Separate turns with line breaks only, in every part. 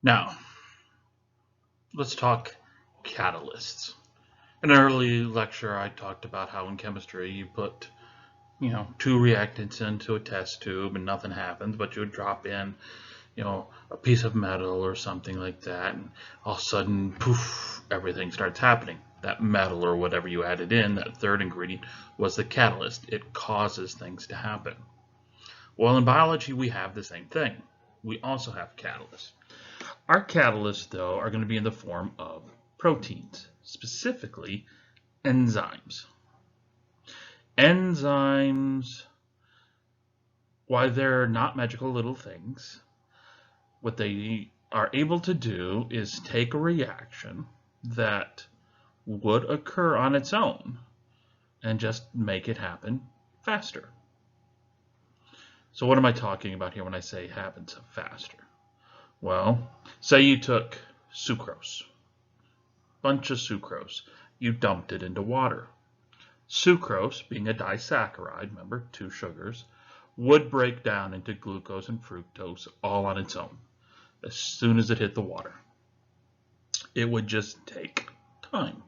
Now, let's talk catalysts. In an early lecture, I talked about how in chemistry you put, two reactants into a test tube and nothing happens, but you would drop in, a piece of metal or something like that, and all of a sudden, poof, everything starts happening. That metal or whatever you added in, that third ingredient, was the catalyst. It causes things to happen. Well, in biology, we have the same thing. We also have catalysts. Our catalysts, though, are going to be in the form of proteins, specifically enzymes. Enzymes, while they're not magical little things, what they are able to do is take a reaction that would occur on its own and just make it happen faster. So what am I talking about here when I say happens faster? Well, say you took sucrose, bunch of sucrose, you dumped it into water. Sucrose, being a disaccharide, remember, two sugars, would break down into glucose and fructose all on its own as soon as it hit the water. It would just take time.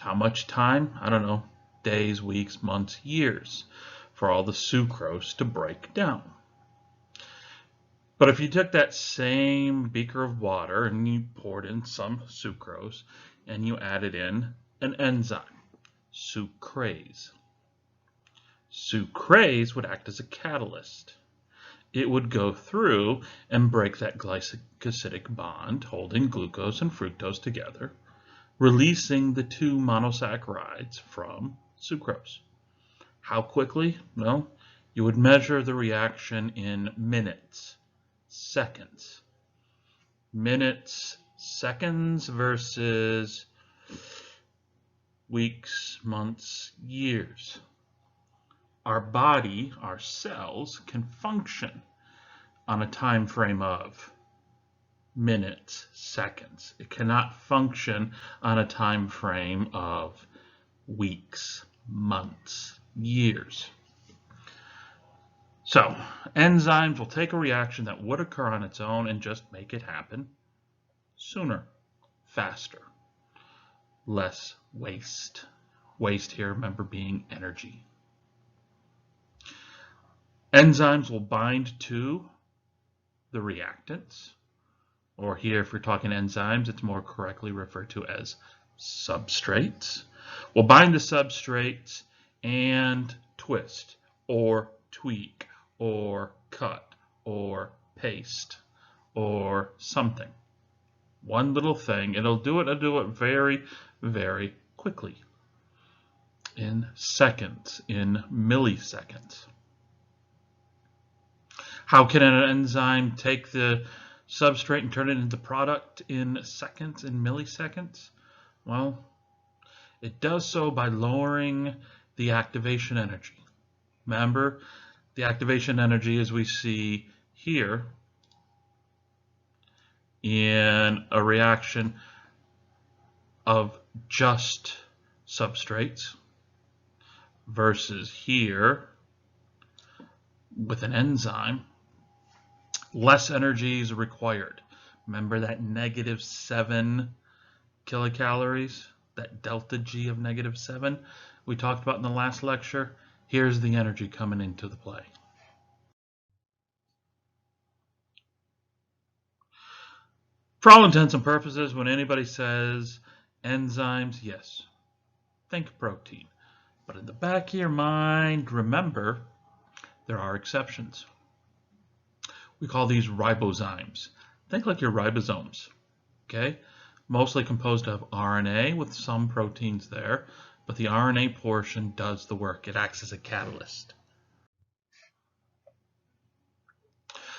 How much time? I don't know, days, weeks, months, years for all the sucrose to break down. But if you took that same beaker of water and you poured in some sucrose and you added in an enzyme, sucrase. Sucrase would act as a catalyst. It would go through and break that glycosidic bond holding glucose and fructose together, releasing the two monosaccharides from sucrose. How quickly? Well, you would measure the reaction in minutes, seconds. Minutes, seconds versus weeks, months, years. Our body, our cells, can function on a time frame of minutes, seconds. It cannot function on a time frame of weeks, months, years. So, enzymes will take a reaction that would occur on its own and just make it happen sooner, faster, less waste. Waste here, remember, being energy. Enzymes will bind to the reactants, or here, if we're talking enzymes, it's more correctly referred to as substrates. Will bind the substrates and twist, or tweak, or cut, or paste, or something. One little thing, it'll do it very, very quickly. In seconds, in milliseconds. How can an enzyme take the substrate and turn it into product in seconds, in milliseconds? Well, it does so by lowering the activation energy. Remember, the activation energy, as we see here, in a reaction of just substrates versus here with an enzyme, less energy is required. Remember that -7 kilocalories, that delta G of -7 we talked about in the last lecture? Here's the energy coming into the play. For all intents and purposes, when anybody says enzymes, yes, think protein. But in the back of your mind, remember, there are exceptions. We call these ribozymes. Think like your ribosomes, okay? Mostly composed of RNA with some proteins there, but the RNA portion does the work. It acts as a catalyst.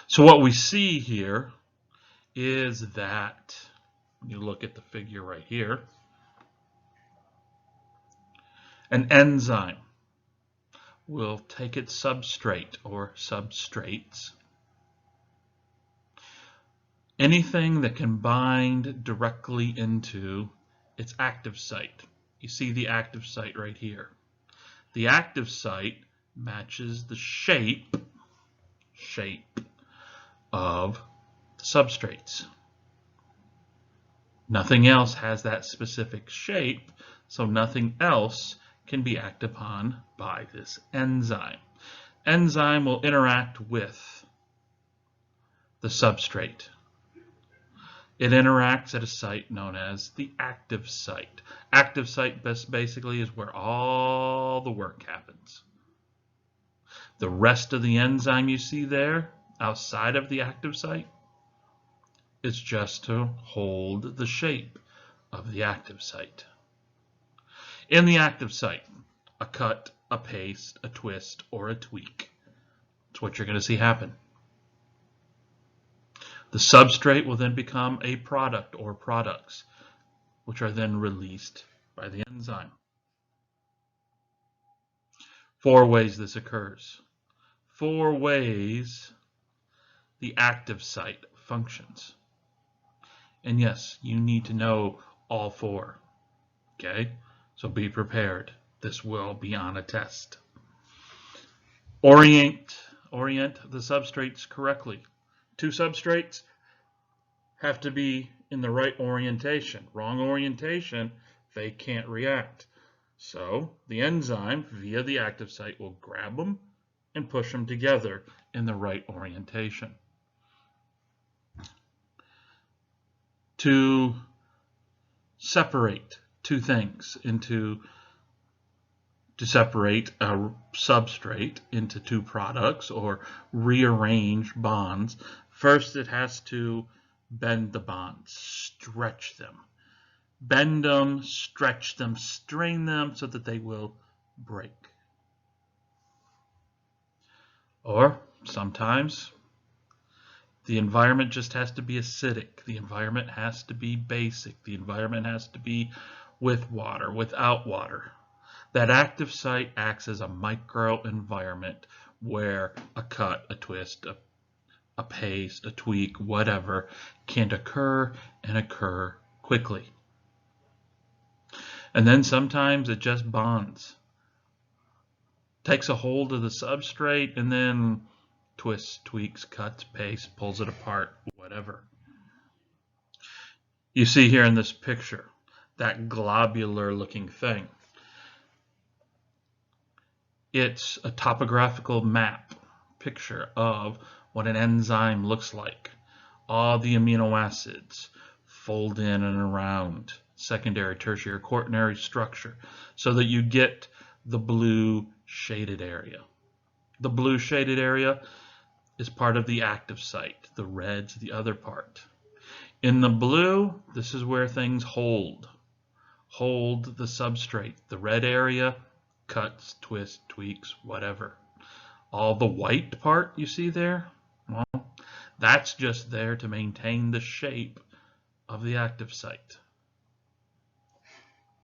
So what we see here is that, when you look at the figure right here, an enzyme will take its substrate or substrates, anything that can bind directly into its active site. You see the active site right here. The active site matches the shape of substrates. Nothing else has that specific shape, so nothing else can be acted upon by this enzyme. Enzyme will interact with the substrate. It interacts at a site known as the active site. Active site basically is where all the work happens. The rest of the enzyme you see there outside of the active site is just to hold the shape of the active site. In the active site, a cut, a paste, a twist, or a tweak. That's what you're going to see happen. The substrate will then become a product or products, which are then released by the enzyme. 4 ways this occurs. 4 ways the active site functions. And yes, you need to know all 4. Okay? So be prepared. This will be on a test. Orient the substrates correctly. 2 substrates have to be in the right orientation. Wrong orientation, they can't react. So the enzyme, via the active site, will grab them and push them together in the right orientation. To separate 2 things to separate a substrate into 2 products or rearrange bonds, first it has to bend the bonds, stretch them. Bend them, stretch them, strain them so that they will break. Or sometimes the environment just has to be acidic. The environment has to be basic. The environment has to be with water, without water. That active site acts as a microenvironment where a cut, a twist, a paste, a tweak, whatever, can occur and occur quickly. And then sometimes it just bonds. Takes a hold of the substrate and then twists, tweaks, cuts, pastes, pulls it apart, whatever. You see here in this picture, that globular looking thing. It's a topographical map picture of what an enzyme looks like. All the amino acids fold in and around secondary, tertiary, quaternary structure so that you get the blue shaded area. The blue shaded area is part of the active site. The red's the other part. In the blue, this is where things hold the substrate. The red area, cuts, twists, tweaks, whatever. All the white part you see there, well, that's just there to maintain the shape of the active site.